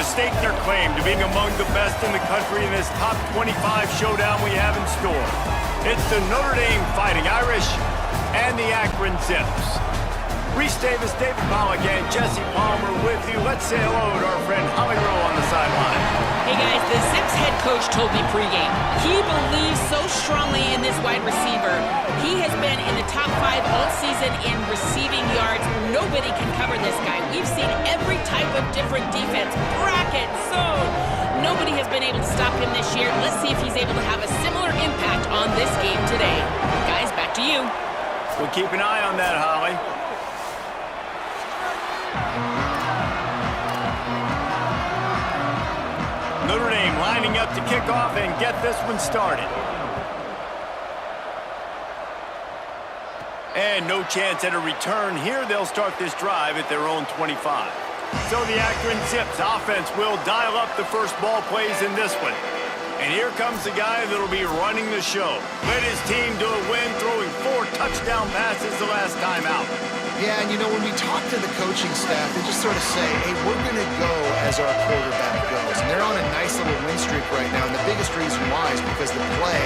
to stake their claim to being among the best in the country in this top 25 showdown we have in store. It's the Notre Dame Fighting Irish and the Akron Zips. Reese Davis, David Pollack, and Jesse Palmer with you. Let's say hello to our friend Holly Rowe on the sideline. Hey guys, the Zips head coach told me pregame he believes so strongly in this wide receiver. He has been in the top 5 all season in receiving yards. Nobody can cover this guy. We've seen every type of different defense, bracket, zone. Nobody has been able to stop him this year. Let's see if he's able to have a similar impact on this game today. Guys, back to you. We'll keep an eye on that, Holly. Notre Dame lining up to kick off and get this one started. And no chance at a return here. They'll start this drive at their own 25. So the Akron Zips offense will dial up the first ball plays in this one. And here comes the guy that'll be running the show. Led his team to a win, throwing 4 touchdown passes the last time out. Yeah, and you know, when we talk to the coaching staff, they just sort of say, hey, we're going to go as our quarterback goes. And they're on a nice little win streak right now, and the biggest reason why is because the play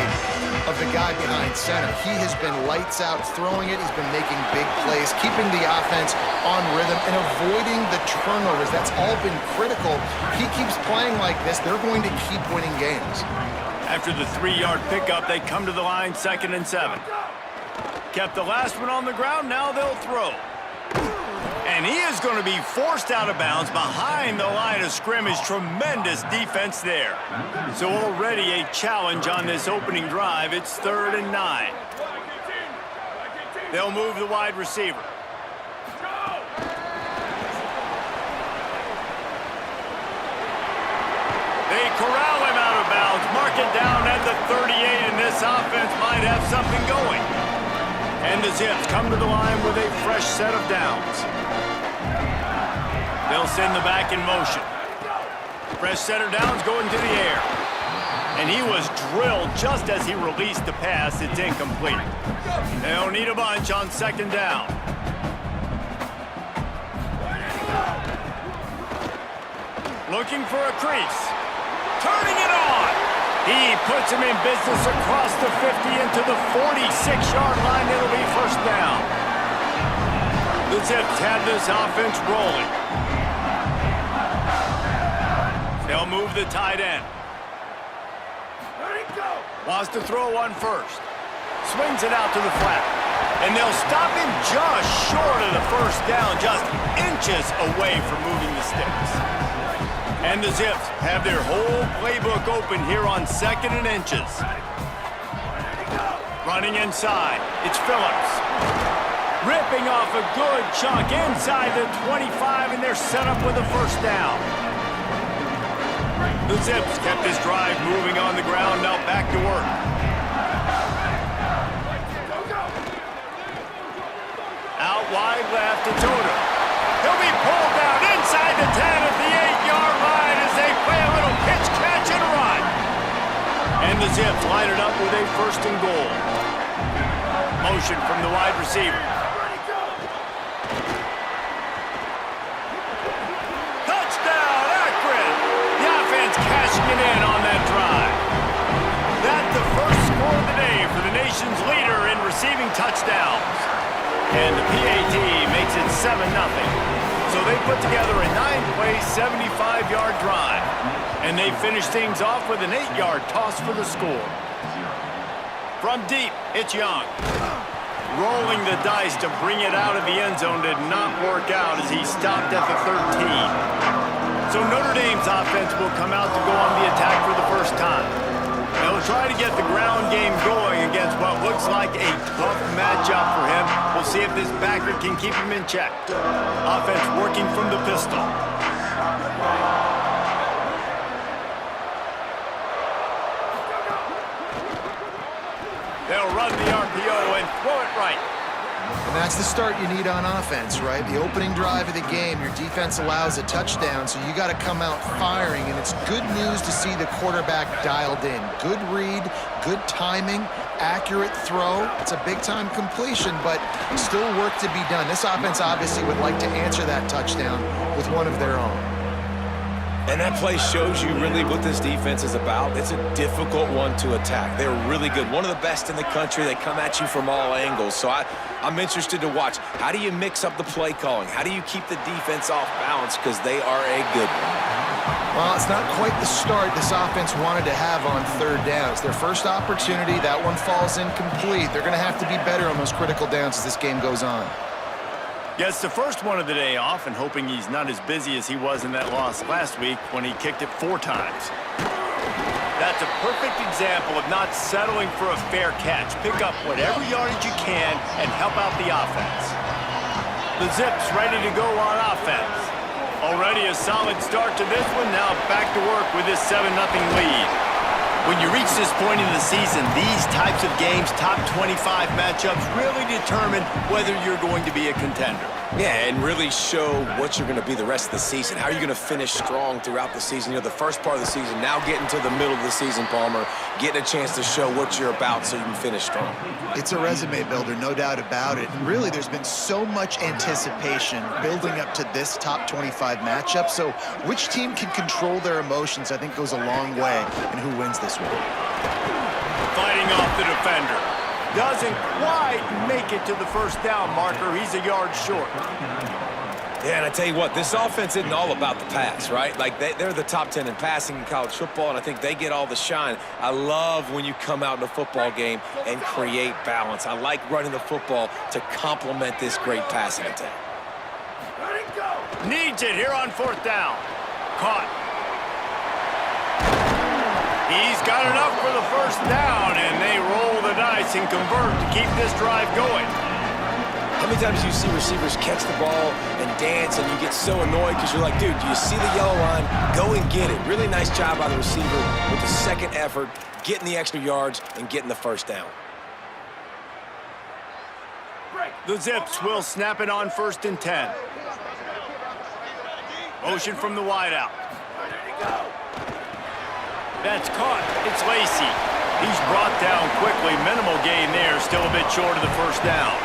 of the guy behind center. He has been lights out throwing it. He's been making big plays, keeping the offense on rhythm, and avoiding the turnovers. That's all been critical. He keeps playing like this, they're going to keep winning games. After the 3-yard pickup, they come to the line, 2nd and 7. Kept the last one on the ground, now they'll throw. And he is going to be forced out of bounds behind the line of scrimmage. Tremendous defense there. So already a challenge on this opening drive. It's 3rd and 9. They'll move the wide receiver. They corral him out of bounds. Mark it down at the 38, and this offense might have something going. And the Zips come to the line with a fresh set of downs. They'll send the back in motion. Fresh set of downs going to the air. And he was drilled just as he released the pass. It's incomplete. They'll need a bunch on 2nd down. Looking for a crease. Turning it on. He puts him in business across the 50 into the 46-yard line. It'll be 1st down. The Zips have this offense rolling. They'll move the tight end. Wants to throw one first. Swings it out to the flat. And they'll stop him just short of the 1st down, just inches away from moving the sticks. And the Zips have their whole playbook open here on 2nd and inches. Running inside, it's Phillips. Ripping off a good chunk inside the 25, and they're set up with a 1st down. The Zips kept this drive moving on the ground, now back to work. Out wide left to Toto. He'll be pulled down inside the 10 at the 8-yard line as they play a little pitch, catch, and run. And the Zips line it up with a 1st and goal. Motion from the wide receiver. Touchdown, Akron! The offense cashing it in on that drive. That's the first score of the day for the nation's leader in receiving touchdowns. And the PAT makes it 7-0. So they put together a 9-play, 75-yard drive. And they finish things off with an 8-yard toss for the score. From deep, it's Young. Rolling the dice to bring it out of the end zone did not work out as he stopped at the 13. So Notre Dame's offense will come out to go on the attack for the 1st time. They'll try to get the ground game going against what looks like a tough matchup for him. We'll see if this backer can keep him in check. Offense working from the pistol. They'll run the RPO and throw it right. And that's the start you need on offense, right? The opening drive of the game, your defense allows a touchdown, so you got to come out firing, and it's good news to see the quarterback dialed in. Good read, good timing, accurate throw. It's a big-time completion, but still work to be done. This offense obviously would like to answer that touchdown with one of their own. And that play shows you really what this defense is about. It's a difficult one to attack. They're really good. One of the best in the country. They come at you from all angles. So I'm interested to watch. How do you mix up the play calling? How do you keep the defense off balance? Because they are a good one. Well, it's not quite the start this offense wanted to have on third down. It's their first opportunity. That one falls incomplete. They're going to have to be better on those critical downs as this game goes on. Gets the first one of the day off and hoping he's not as busy as he was in that loss last week when he kicked it 4 times. That's a perfect example of not settling for a fair catch. Pick up whatever yardage you can and help out the offense. The Zips ready to go on offense. Already a solid start to this one. Now back to work with this 7-0 lead. When you reach this point in the season, these types of games, top 25 matchups, really determine whether you're going to be a contender. Yeah, and really show what you're going to be the rest of the season. How are you going to finish strong throughout the season? You know, the first part of the season, now getting to the middle of the season, Palmer, getting a chance to show what you're about so you can finish strong. It's a resume builder, no doubt about it. And really, there's been so much anticipation building up to this top 25 matchup. So which team can control their emotions, I think, goes a long way in who wins this one. Fighting off the defender. Doesn't quite make it to the first down marker. He's a yard short. Yeah, and I tell you what, this offense isn't all about the pass, right? Like, they're the top 10 in passing in college football, and I think they get all the shine. I love when you come out in a football game and create balance. I like running the football to complement this great passing attack. Needs it here on 4th down. Caught. He's got enough for the first down, and they roll the dice and convert to keep this drive going. How many times do you see receivers catch the ball and dance, and you get so annoyed because you're like, dude, do you see the yellow line? Go and get it. Really nice job by the receiver with the second effort, getting the extra yards and getting the first down. The Zips will snap it on 1st and 10. Motion from the wideout. That's caught. It's Lacy. He's brought down quickly. Minimal gain there. Still a bit short of the first down.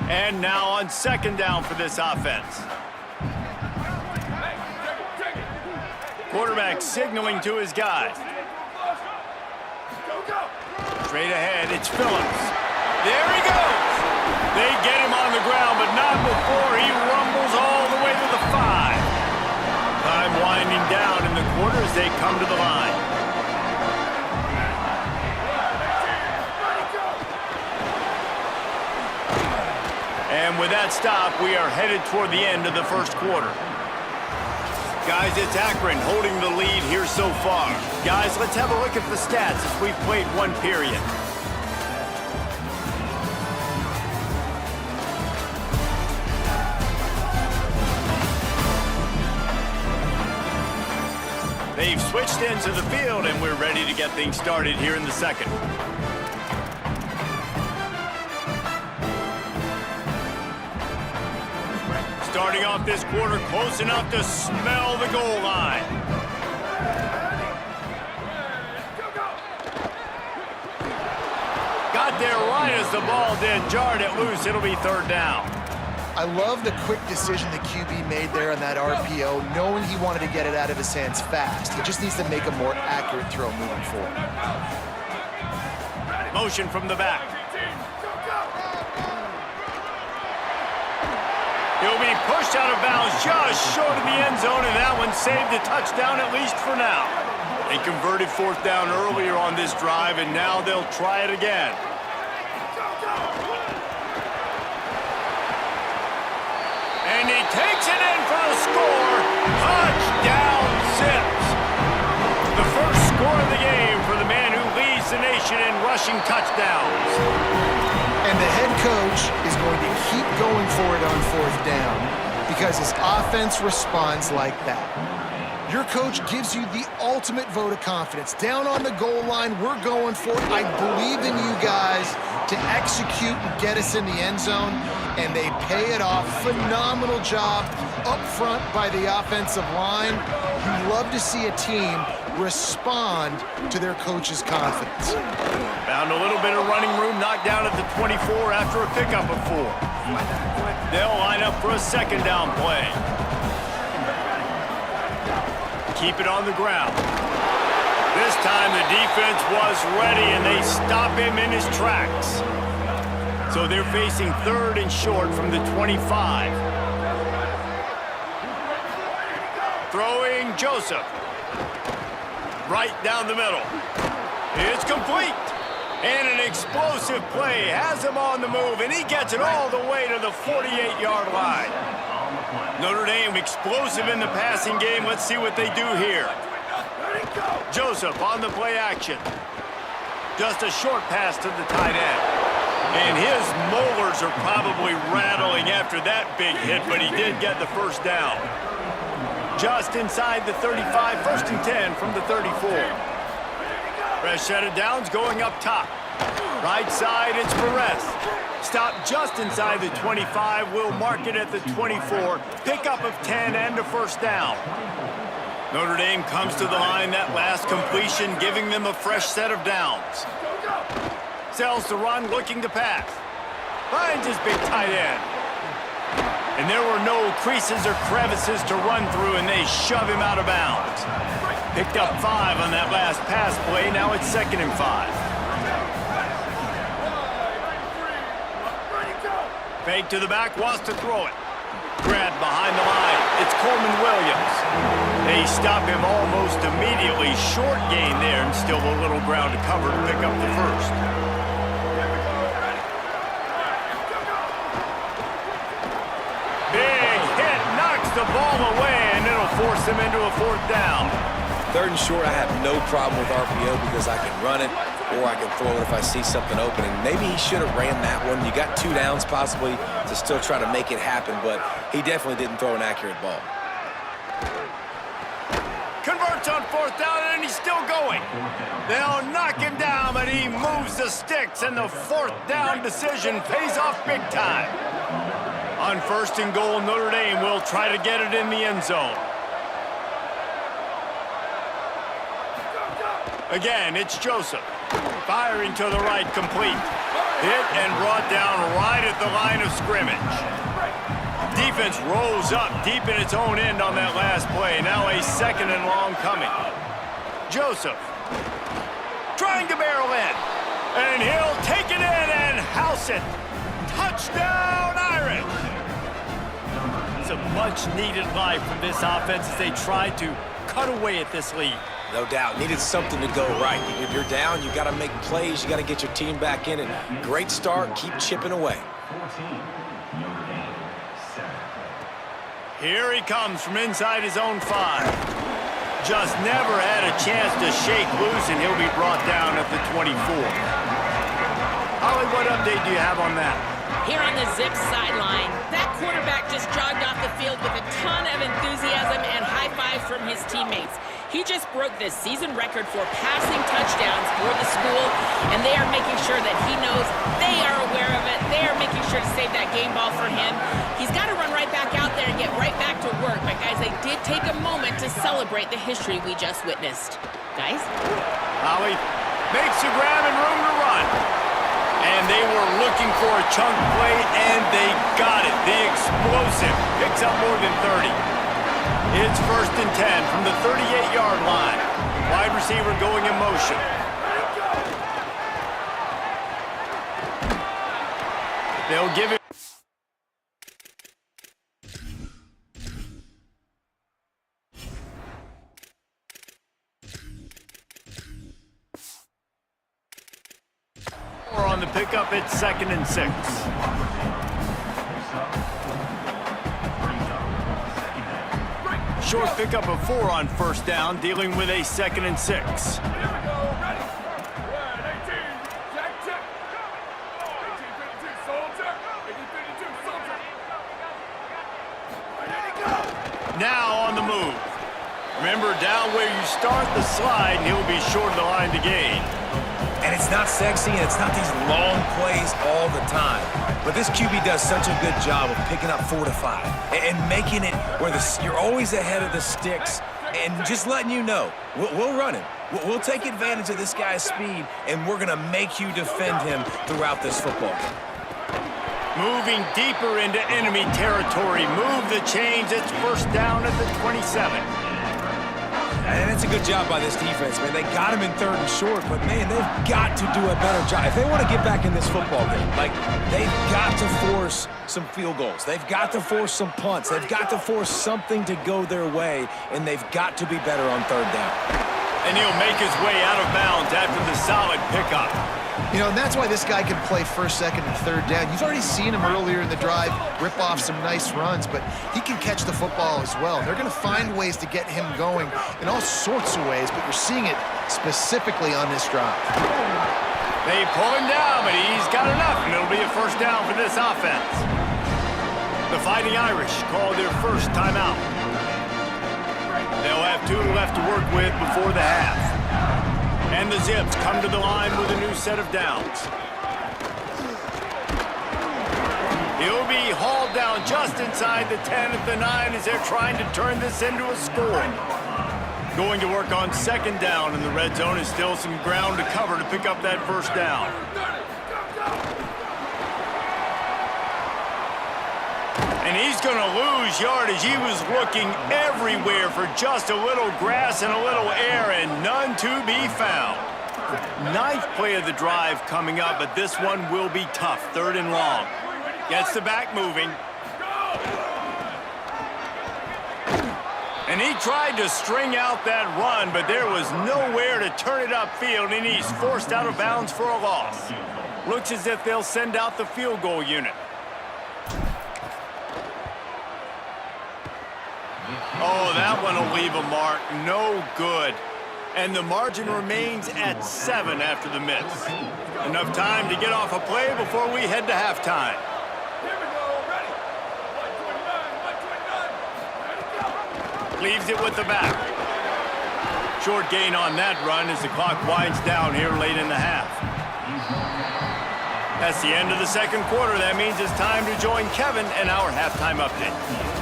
And now on 2nd down for this offense. Quarterback signaling to his guys. Straight ahead, it's Phillips. There he goes. They get him on the ground, but not before he rumbles all the way to the 5. Time winding down in the quarter as they come to the line. And with that stop, we are headed toward the end of the first quarter. Guys, it's Akron holding the lead here so far. Guys, let's have a look at the stats as we've played 1 period. They've switched into the field, and we're ready to get things started here in the second. Starting off this quarter close enough to smell the goal line. Got there right as the ball did. Jarred it loose. It'll be 3rd down. I love the quick decision the QB made there on that RPO, knowing he wanted to get it out of his hands fast. He just needs to make a more accurate throw moving forward. Motion from the back. He'll be pushed out of bounds just short of the end zone, and that one saved a touchdown at least for now. They converted 4th down earlier on this drive, and now they'll try it again. And he takes it in for the score. Touchdown, Zips. The first score of the game for the man who leads the nation in rushing touchdowns. And the head coach is going to keep going for it on 4th down because his offense responds like that. Your coach gives you the ultimate vote of confidence. Down on the goal line, we're going for it. I believe in you guys to execute and get us in the end zone, and they pay it off. Phenomenal job up front by the offensive line. You love to see a team respond to their coach's confidence. Found a little bit of running room, knocked down at the 24 after a pickup of 4. They'll line up for a second down play. Keep it on the ground. This time the defense was ready and they stop him in his tracks. So they're facing 3rd and short from the 25. Throwing Joseph. Right down the middle. It's complete. And an explosive play has him on the move, and he gets it all the way to the 48-yard line. Notre Dame explosive in the passing game. Let's see what they do here. Joseph on the play action. Just a short pass to the tight end. And his molars are probably rattling after that big hit, but he did get the first down. Just inside the 35, 1st and 10 from the 34. Fresh set of downs going up top. Right side, it's Perez. Stop just inside the 25. We'll mark it at the 24. Pickup of 10 and a first down. Notre Dame comes to the line, that last completion, giving them a fresh set of downs. Sells to run, looking to pass. Finds his big tight end. And there were no creases or crevices to run through, and they shove him out of bounds. Picked up 5 on that last pass play. Now it's 2nd and 5. Fake to the back, wants to throw it. Grabbed behind the line. It's Coleman Williams. They stop him almost immediately. Short gain there, and still a little ground to cover to pick up the first. Big hit, knocks the ball away, and it'll force him into a 4th down. 3rd and short, I have no problem with RPO because I can run it or I can throw it if I see something opening. Maybe he should have ran that one. You got 2 downs possibly to still try to make it happen, but he definitely didn't throw an accurate ball. Converts on 4th down, and he's still going. They'll knock him down, but he moves the sticks, and the 4th down decision pays off big time. On 1st and goal, Notre Dame will try to get it in the end zone. Again, it's Joseph. Firing to the right, complete. Hit and brought down right at the line of scrimmage. Defense rolls up deep in its own end on that last play. Now a 2nd and long coming. Joseph trying to barrel in. And he'll take it in and house it. Touchdown, Irish! It's a much-needed life from this offense as they try to cut away at this lead. No doubt. Needed something to go right. If you're down, you got to make plays. You got to get your team back in. And great start. Keep chipping away. Here he comes from inside his own 5. Just never had a chance to shake loose, and he'll be brought down at the 24. Holly, what update do you have on that? Here on the Zips sideline, that quarterback just jogged off the field with a ton of enthusiasm and high fives from his teammates. He just broke the season record for passing touchdowns for the school, and they are making sure that he knows they are aware of it. They are making sure to save that game ball for him. He's got to run right back out there and get right back to work. But, guys, they did take a moment to celebrate the history we just witnessed. Guys? Holly makes the grab and room to run. And they were looking for a chunk play, and they got it. The explosive picks up more than 30. It's 1st and 10 from the 38-yard line. Wide receiver going in motion. They'll give it. On the pickup, it's 2nd and 6. Short pickup of 4 on 1st down, dealing with a 2nd and 6. Now on the move. Remember, down where you start the slide, and he'll be short of the line to gain. And it's not sexy, and it's not these long plays all the time. But this QB does such a good job of picking up 4 to 5 and making it where you're always ahead of the sticks And just letting you know, we'll run him. We'll take advantage of this guy's speed, and we're going to make you defend him throughout this football game. Moving deeper into enemy territory. Move the chains. It's first down at the 27. And that's a good job by this defense, man. They got him in 3rd and short, but, man, they've got to do a better job. If they want to get back in this football game, like, they've got to force some field goals. They've got to force some punts. They've got to force something to go their way, and they've got to be better on 3rd down. And he'll make his way out of bounds after the solid pickup. You know, and that's why this guy can play 1st, 2nd, and 3rd down. You've already seen him earlier in the drive rip off some nice runs, but he can catch the football as well. They're going to find ways to get him going in all sorts of ways, but you're seeing it specifically on this drive. They pull him down, but he's got enough, and it'll be a first down for this offense. The Fighting Irish call their first timeout. They'll have 2 left to work with before the half. And the Zips come to the line with a new set of downs. He'll be hauled down just inside the 10 at the 9 as they're trying to turn this into a score. Going to work on 2nd down in the red zone is still some ground to cover to pick up that first down. And he's going to lose yardage. He was looking everywhere for just a little grass and a little air, and none to be found. 9th play of the drive coming up, but this one will be tough. 3rd and long. Gets the back moving. And he tried to string out that run, but there was nowhere to turn it upfield, and he's forced out of bounds for a loss. Looks as if they'll send out the field goal unit. Oh, that one will leave a mark. No good. And the margin remains at 7 after the miss. Enough time to get off a play before we head to halftime. Leaves it with the back. Short gain on that run as the clock winds down here late in the half. That's the end of the 2nd quarter. That means it's time to join Kevin in our halftime update.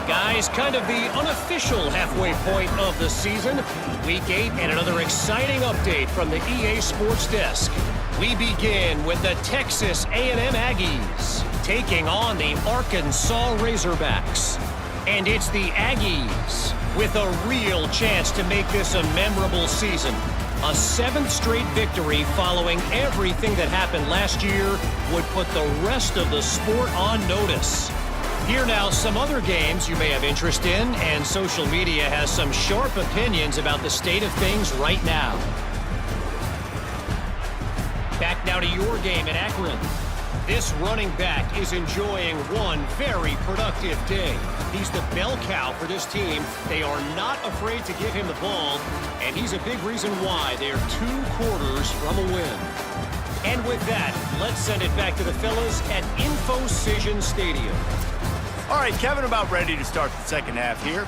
Guys, kind of the unofficial halfway point of the season. Week 8 and another exciting update from the EA Sports Desk. We begin with the Texas A&M Aggies taking on the Arkansas Razorbacks. And it's the Aggies with a real chance to make this a memorable season. A 7th straight victory following everything that happened last year would put the rest of the sport on notice. Here now, some other games you may have interest in, and social media has some sharp opinions about the state of things right now. Back now to your game in Akron. This running back is enjoying one very productive day. He's the bell cow for this team. They are not afraid to give him the ball, and he's a big reason why they're 2 quarters from a win. And with that, let's send it back to the fellas at InfoCision Stadium. All right, Kevin, about ready to start the 2nd half here.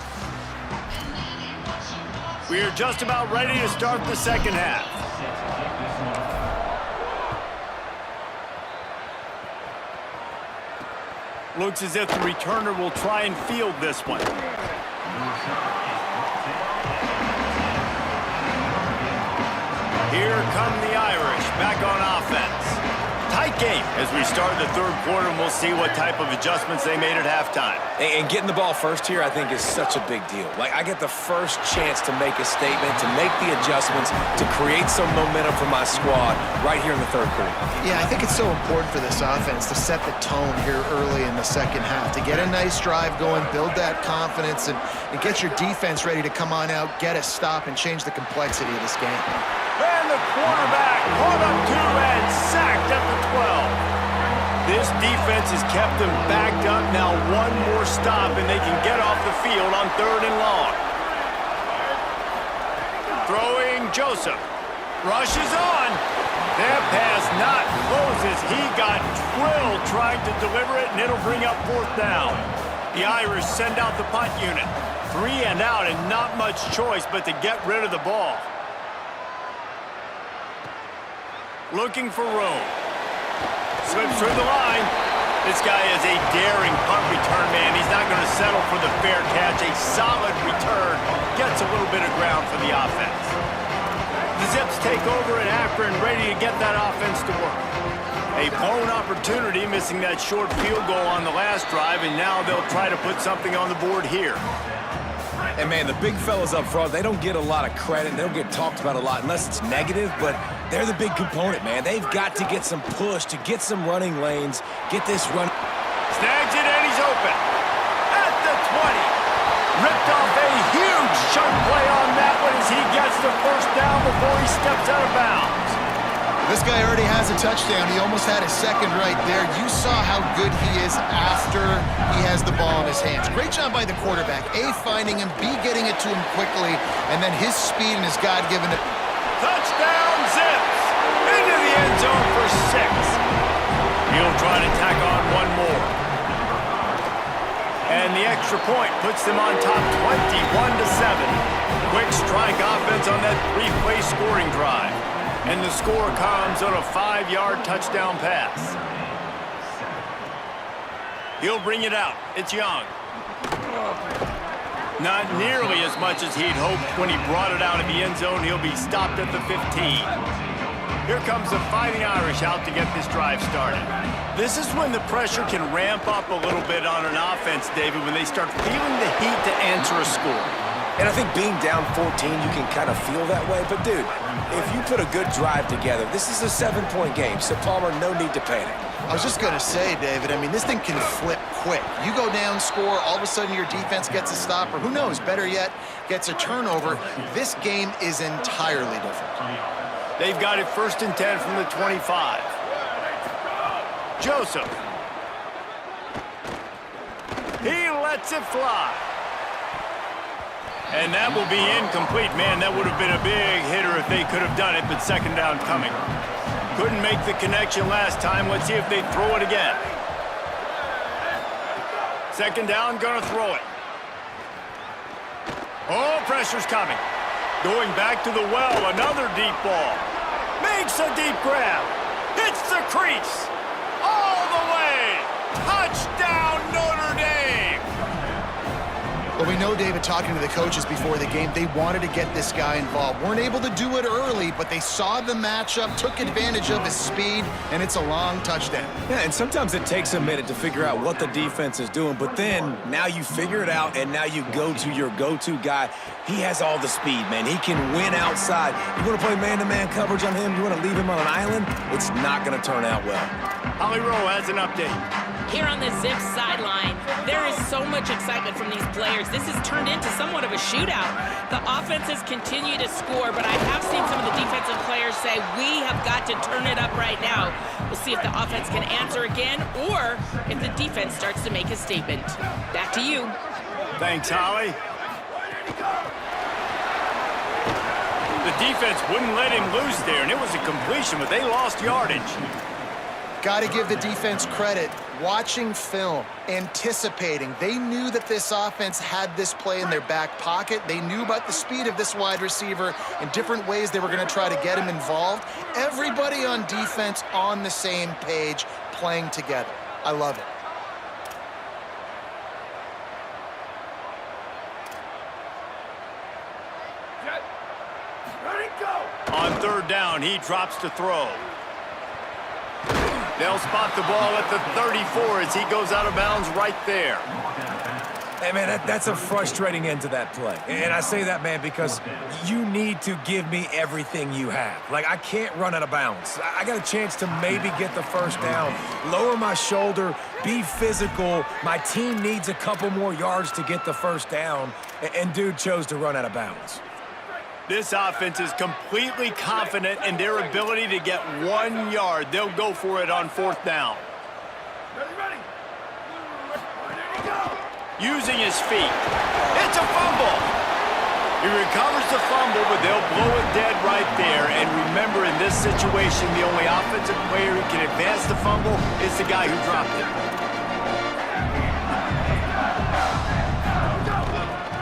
We are just about ready to start the 2nd half. Looks as if the returner will try and field this one. Here come the Irish back on offense. Tight game as we start the 3rd quarter, and we'll see what type of adjustments they made at halftime. And getting the ball first here, I think, is such a big deal. Like, I get the first chance to make a statement, to make the adjustments, to create some momentum for my squad right here in the 3rd quarter. Yeah, I think it's so important for this offense to set the tone here early in the 2nd half, to get a nice drive going, build that confidence, and get your defense ready to come on out, get a stop, and change the complexity of this game. And the quarterback caught up to and sacked at the 12. This defense has kept them backed up. Now one more stop, and they can get off the field on 3rd and long. Throwing Joseph. Rushes on. That pass not closes. He got drilled trying to deliver it, and it'll bring up 4th down. The Irish send out the punt unit. 3 and out, and not much choice but to get rid of the ball. Looking for room. Slips through the line. This guy is a daring punt return man. He's not going to settle for the fair catch. A solid return gets a little bit of ground for the offense. The Zips take over in Akron, ready to get that offense to work. A blown opportunity, missing that short field goal on the last drive, and now they'll try to put something on the board here. And, man, the big fellas up front, they don't get a lot of credit. They don't get talked about a lot unless it's negative, but they're the big component, man. They've got to get some push, to get some running lanes, get this run. Snags it, and he's open. At the 20. Ripped off a huge chunk play on that one as he gets the first down before he steps out of bounds. This guy already has a touchdown. He almost had a second right there. You saw how good he is after he has the ball in his hands. Great job by the quarterback. A, finding him, B, getting it to him quickly, and then his speed and his God-given it. Touchdown, Zips! Into the end zone for 6. He'll try to tack on one more. And the extra point puts them on top 21-7. Quick strike offense on that 3-play scoring drive. And the score comes on a 5-yard touchdown pass. He'll bring it out. It's Young. Not nearly as much as he'd hoped when he brought it out of the end zone. He'll be stopped at the 15. Here comes the Fighting Irish out to get this drive started. This is when the pressure can ramp up a little bit on an offense, David, when they start feeling the heat to answer a score. And I think being down 14, you can kind of feel that way. But, dude, if you put a good drive together, this is a 7-point game. So, Palmer, no need to panic. I was just going to say, David, I mean, this thing can flip quick. You go down, score, all of a sudden your defense gets a stop, or who knows, better yet, gets a turnover. This game is entirely different. They've got it 1st and 10 from the 25. Joseph. He lets it fly. And that will be incomplete. Man, that would have been a big hitter if they could have done it, but second down coming. Couldn't make the connection last time. Let's see if they throw it again. Second down, gonna throw it. Oh, pressure's coming. Going back to the well, another deep ball. Makes a deep grab. Hits the crease. All the way. Touchdown, Notre Dame. Well, we know, David, talking to the coaches before the game, they wanted to get this guy involved. Weren't able to do it early, but they saw the matchup, took advantage of his speed, and it's a long touchdown. Yeah, and sometimes it takes a minute to figure out what the defense is doing, but then now you figure it out, and now you go to your go-to guy. He has all the speed, man. He can win outside. You want to play man-to-man coverage on him? You want to leave him on an island? It's not going to turn out well. Holly Rowe has an update. Here on the Zips sideline, there is so much excitement from these players. This has turned into somewhat of a shootout. The offenses continue to score, but I have seen some of the defensive players say, we have got to turn it up right now. We'll see if the offense can answer again or if the defense starts to make a statement. Back to you. Thanks, Holly. The defense wouldn't let him loose there, and it was a completion, but they lost yardage. Got to give the defense credit. Watching film, anticipating. They knew that this offense had this play in their back pocket. They knew about the speed of this wide receiver and different ways they were going to try to get him involved. Everybody on defense on the same page, playing together. I love it. On 3rd down, he drops to throw. They'll spot the ball at the 34 as he goes out of bounds right there. Hey, man, that's a frustrating end to that play. And I say that, man, because you need to give me everything you have. Like, I can't run out of bounds. I got a chance to maybe get the first down, lower my shoulder, be physical. My team needs a couple more yards to get the first down, and dude chose to run out of bounds. This offense is completely confident in their ability to get 1 yard. They'll go for it on 4th down. Using his feet. It's a fumble. He recovers the fumble, but they'll blow it dead right there. And remember, in this situation, the only offensive player who can advance the fumble is the guy who dropped it.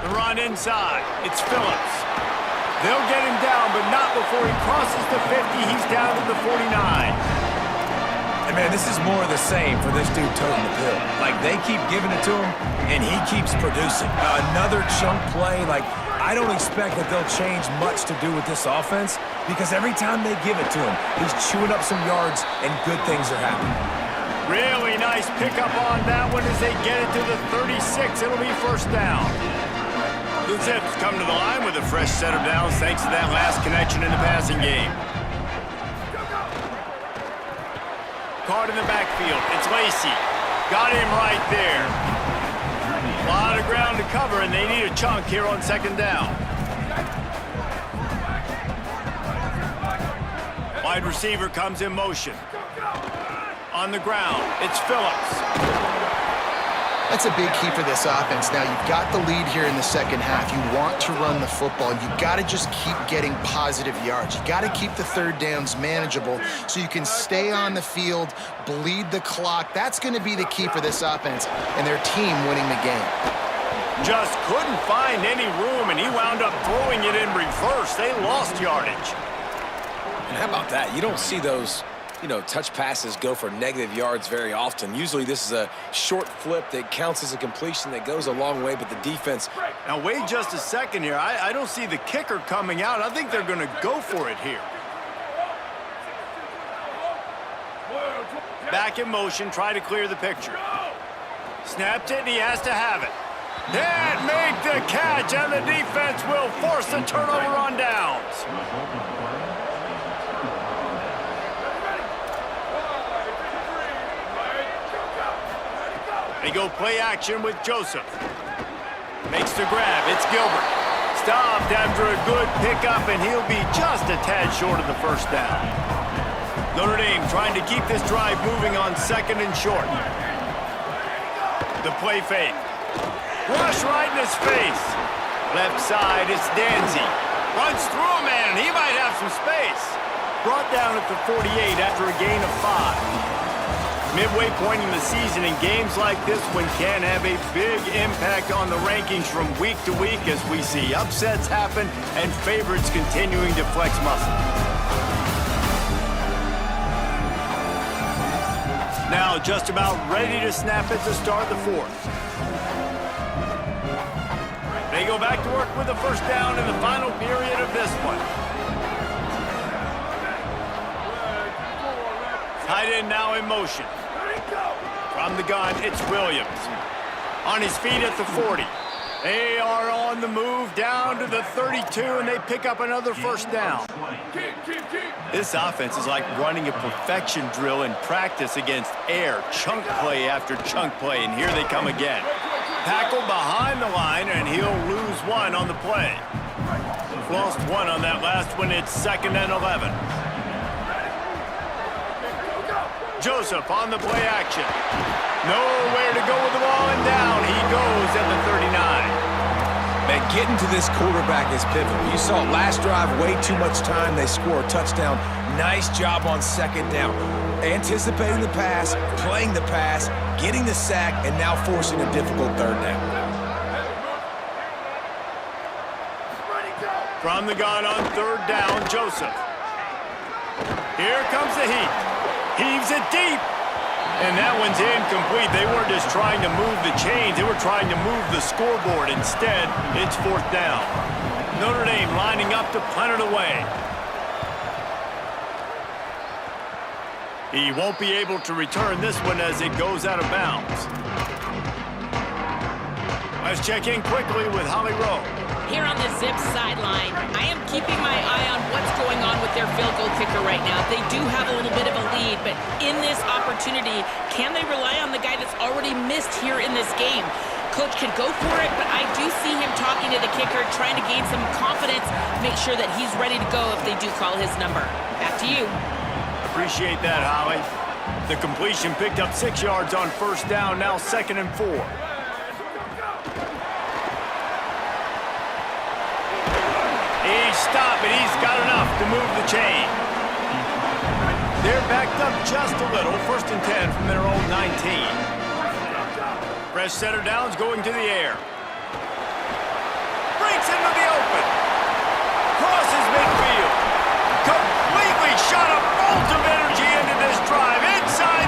The run inside. It's Phillips. They'll get him down, but not before he crosses the 50. He's down to the 49. And man, this is more of the same for this dude toting the pill. Like, they keep giving it to him, and he keeps producing. Another chunk play. Like, I don't expect that they'll change much to do with this offense because every time they give it to him, he's chewing up some yards, and good things are happening. Really nice pickup on that one as they get it to the 36. It'll be first down. The Zips come to the line with a fresh set of downs thanks to that last connection in the passing game. Caught in the backfield. It's Lacy. Got him right there. A lot of ground to cover, and they need a chunk here on second down. Wide receiver comes in motion. On the ground, it's Phillips. That's a big key for this offense. Now, you've got the lead here in the second half. You want to run the football. You've got to just keep getting positive yards. You've got to keep the third downs manageable so you can stay on the field, bleed the clock. That's going to be the key for this offense and their team winning the game. Just couldn't find any room, and he wound up throwing it in reverse. They lost yardage. And how about that? You don't see those, touch passes go for negative yards very often. Usually this is a short flip that counts as a completion that goes a long way, but the defense... Now, wait just a second here. I don't see the kicker coming out. I think they're going to go for it here. Back in motion, try to clear the picture. Snapped it, and he has to have it. Can't make the catch, and the defense will force the turnover on downs. They go play action with Joseph. Makes the grab. It's Gilbert. Stopped after a good pickup, and he'll be just a tad short of the first down. Notre Dame trying to keep this drive moving on second and short. The play fake. Rush right in his face. Left side, it's Danzy. Runs through a man. He might have some space. Brought down at the 48 after a gain of 5. Midway point in the season, and games like this one can have a big impact on the rankings from week to week as we see upsets happen and favorites continuing to flex muscle. Now just about ready to snap it to start the fourth. They go back to work with the first down in the final period of this one. Tight end now in motion. From the gun, it's Williams. On his feet at the 40. They are on the move down to the 32, and they pick up another first down. This offense is like running a perfection drill in practice against air. Chunk play after chunk play, and here they come again. Tackled behind the line, and he'll lose one on the play. Lost one on that last one. It's 2nd and 11. Joseph on the play action. Nowhere to go with the ball, and down he goes at the 39. Man, getting to this quarterback is pivotal. You saw last drive, way too much time. They score a touchdown. Nice job on second down. Anticipating the pass, playing the pass, getting the sack, and now forcing a difficult third down. From the gun on third down, Joseph. Here comes the heat. Heaves it deep. And that one's incomplete. They weren't just trying to move the chains. They were trying to move the scoreboard. Instead, it's fourth down. Notre Dame lining up to punt it away. He won't be able to return this one as it goes out of bounds. Let's check in quickly with Holly Rowe. Here on the Zips sideline, I am keeping my eye on what's going on with their field goal kicker right now. They do have a little bit of a lead, but in this opportunity, can they rely on the guy that's already missed here in this game? Coach can go for it, but I do see him talking to the kicker, trying to gain some confidence, make sure that he's ready to go if they do call his number. Back to you. Appreciate that, Holly. The completion picked up 6 yards on first down, now 2nd and 4. Stop it. He's got enough to move the chain. They're backed up just a little. 1st and 10 from their own 19. Fresh set of downs going to the air. Breaks into the open. Crosses midfield. Completely shot a bolt of energy into this drive. Inside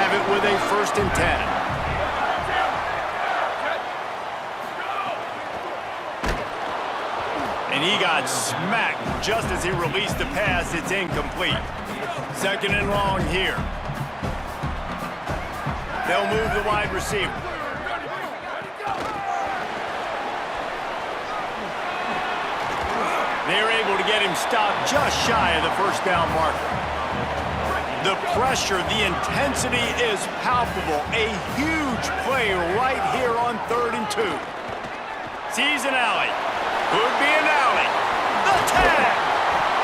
have it with a 1st and 10. And he got smacked just as he released the pass. It's incomplete. 2nd and long here. They'll move the wide receiver. They're able to get him stopped just shy of the 1st down marker. The pressure, the intensity is palpable. A huge play right here on 3rd and 2. Sees an alley. Could be an alley. The tag.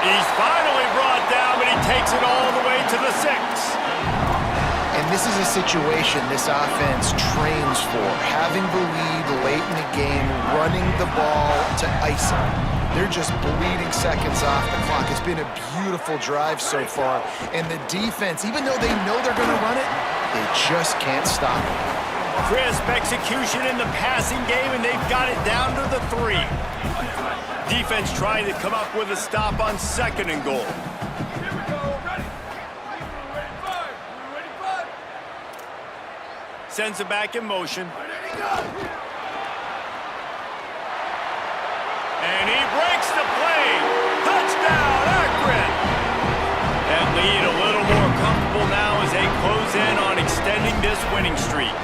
He's finally brought down, but he takes it all the way to the 6. And this is a situation this offense trains for. Having the lead late in the game, running the ball to ice it. They're just bleeding seconds off the clock. It's been a beautiful drive so far. And the defense, even though they know they're going to run it, they just can't stop it. Crisp execution in the passing game, and they've got it down to the 3. Defense trying to come up with a stop on 2nd and goal. Sends it back in motion. And he breaks the play. Touchdown, Akron. That lead a little more comfortable now as they close in on extending this winning streak.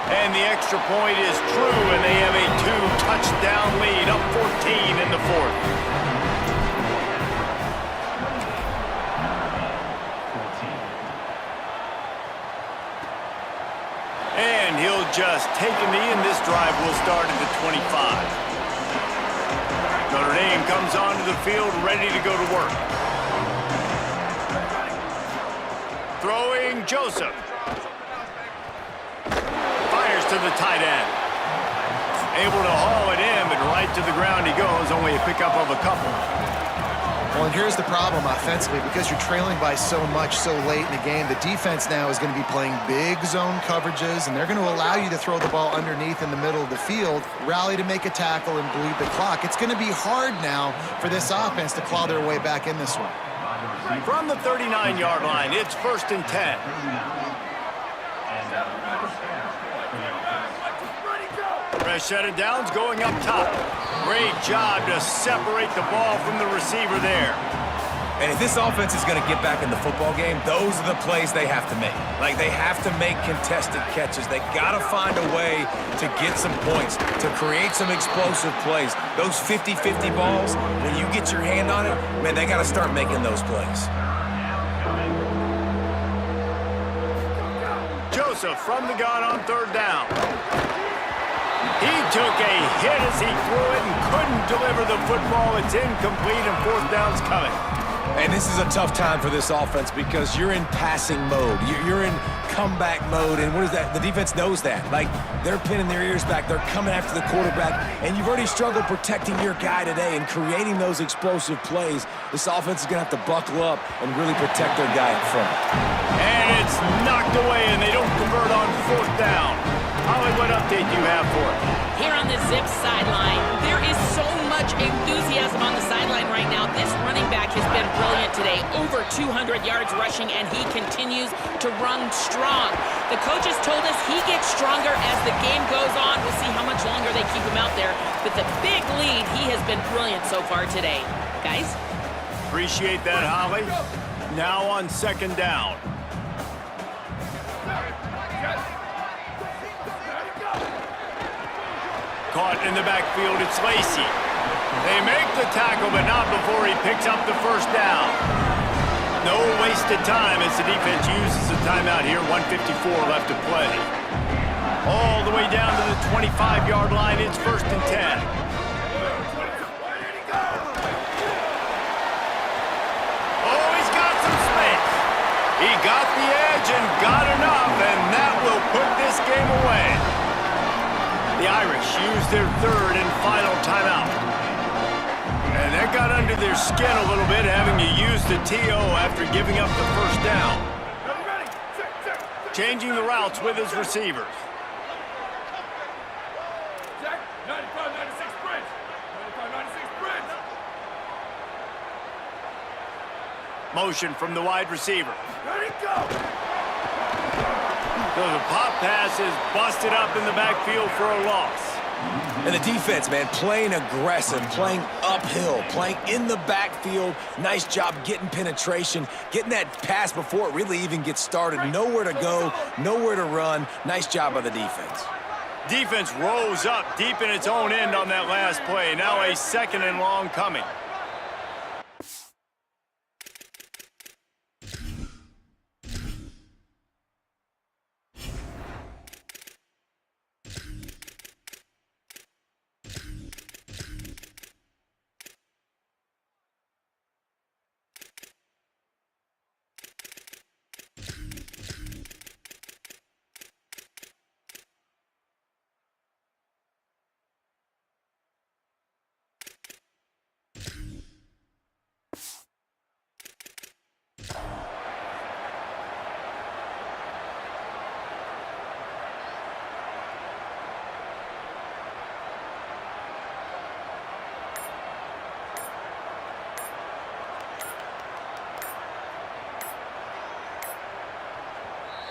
And the extra point is true, and they have a 2-touchdown lead, up 14 in the 4th. And he'll just take a knee, and this drive will start at the 25. Notre Dame comes onto the field ready to go to work. Throwing Joseph. Fires to the tight end. Able to haul it in, but right to the ground he goes. Only a pickup of a couple. Well, and here's the problem offensively. Because you're trailing by so much so late in the game, the defense now is going to be playing big zone coverages, and they're going to allow you to throw the ball underneath in the middle of the field, rally to make a tackle, and bleed the clock. It's going to be hard now for this offense to claw their way back in this one. From the 39-yard line, it's 1st and 10. Fresh set of downs going up top. Great job to separate the ball from the receiver there. And if this offense is going to get back in the football game, those are the plays they have to make. Like, they have to make contested catches. They got to find a way to get some points, to create some explosive plays. Those 50-50 balls, when you get your hand on it, man, they got to start making those plays. Joseph from the gun on 3rd down. He took a hit as he threw it and couldn't deliver the football. It's incomplete, and 4th down's coming. And this is a tough time for this offense because you're in passing mode. You're in comeback mode, and what is that? The defense knows that. Like, they're pinning their ears back. They're coming after the quarterback, and you've already struggled protecting your guy today and creating those explosive plays. This offense is going to have to buckle up and really protect their guy in front. And it's knocked away, and they don't convert on 4th down. Holly, what update do you have for it? Here on the Zips sideline, there is so much enthusiasm on the sideline right now. This running back has been brilliant today. Over 200 yards rushing, and he continues to run strong. The coaches told us he gets stronger as the game goes on. We'll see how much longer they keep him out there. But the big lead, he has been brilliant so far today. Guys? Appreciate that, Holly. Now on 2nd down. Caught in the backfield, it's Lacy. They make the tackle, but not before he picks up the 1st down. No wasted time as the defense uses the timeout here. 1:54 left to play. All the way down to the 25-yard line, it's 1st and 10. Oh, he's got some space. He got the edge and got enough, and that will put this game away. The Irish use their 3rd and final timeout. And that got under their skin a little bit, having to use the TO after giving up the 1st down. Changing the routes with his receivers. Motion from the wide receiver. So the pop pass is busted up in the backfield for a loss. And the defense, man, playing aggressive, playing uphill, playing in the backfield. Nice job getting penetration, getting that pass before it really even gets started. Nowhere to go, nowhere to run. Nice job by the defense. Defense rose up deep in its own end on that last play. Now a 2nd and long coming.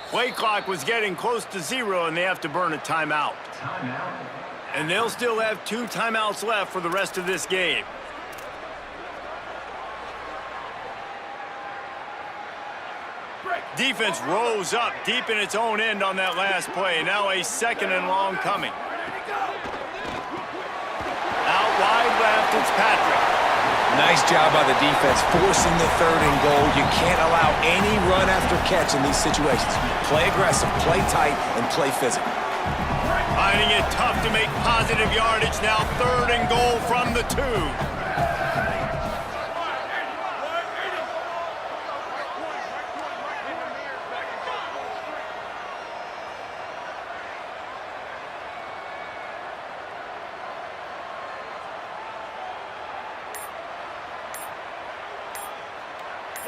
Play clock was getting close to 0, and they have to burn a timeout. And they'll still have 2 timeouts left for the rest of this game. Defense rose up deep in its own end on that last play. Now a 2nd and long coming. Out wide left, it's Patrick. Nice job by the defense, forcing the 3rd and goal. You can't allow any run after catch in these situations. Play aggressive, play tight, and play physical. Finding it tough to make positive yardage. Now 3rd and goal from the 2.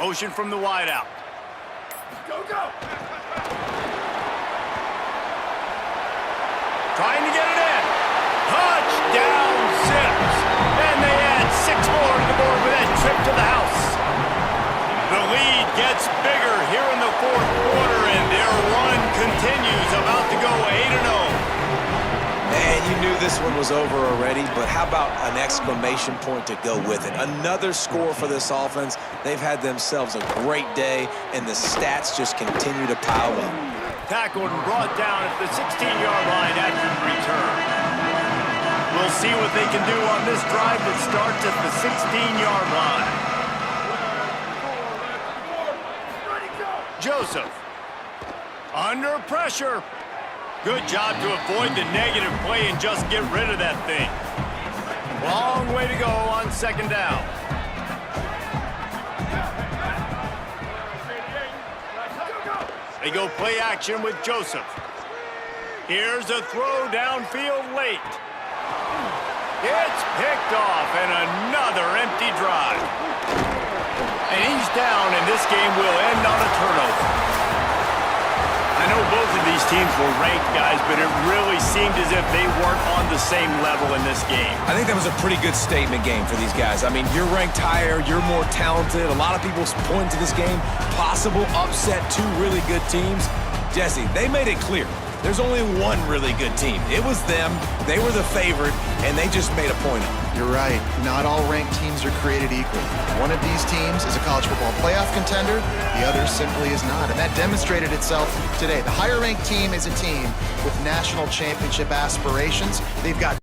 Motion from the wideout. Go, go! Trying to get it in. Touchdown, Zips. And they add 6 more to the board with that trip to the house. The lead gets bigger here in the 4th quarter, and their run continues, about to go 8-0. Man, you knew this one was over already, but how about an exclamation point to go with it? Another score for this offense. They've had themselves a great day, and the stats just continue to pile up. Tackled and brought down at the 16-yard line after the return. We'll see what they can do on this drive that starts at the 16-yard line. Joseph. Under pressure. Good job to avoid the negative play and just get rid of that thing. Long way to go on 2nd down. They go play action with Joseph. Here's a throw downfield late. It's picked off, and another empty drive. And he's down, and this game will end on a turnover. I know both of these teams were ranked, guys, but it really seemed as if they weren't on the same level in this game. I think that was a pretty good statement game for these guys. I mean, you're ranked higher, you're more talented. A lot of people point to this game, possible upset, 2 really good teams. Jesse, they made it clear. There's only one really good team. It was them. They were the favorite, and they just made a point of it. You're right. Not all ranked teams are created equal. One of these teams is a college football playoff contender. The other simply is not, and that demonstrated itself today. The higher-ranked team is a team with national championship aspirations. They've got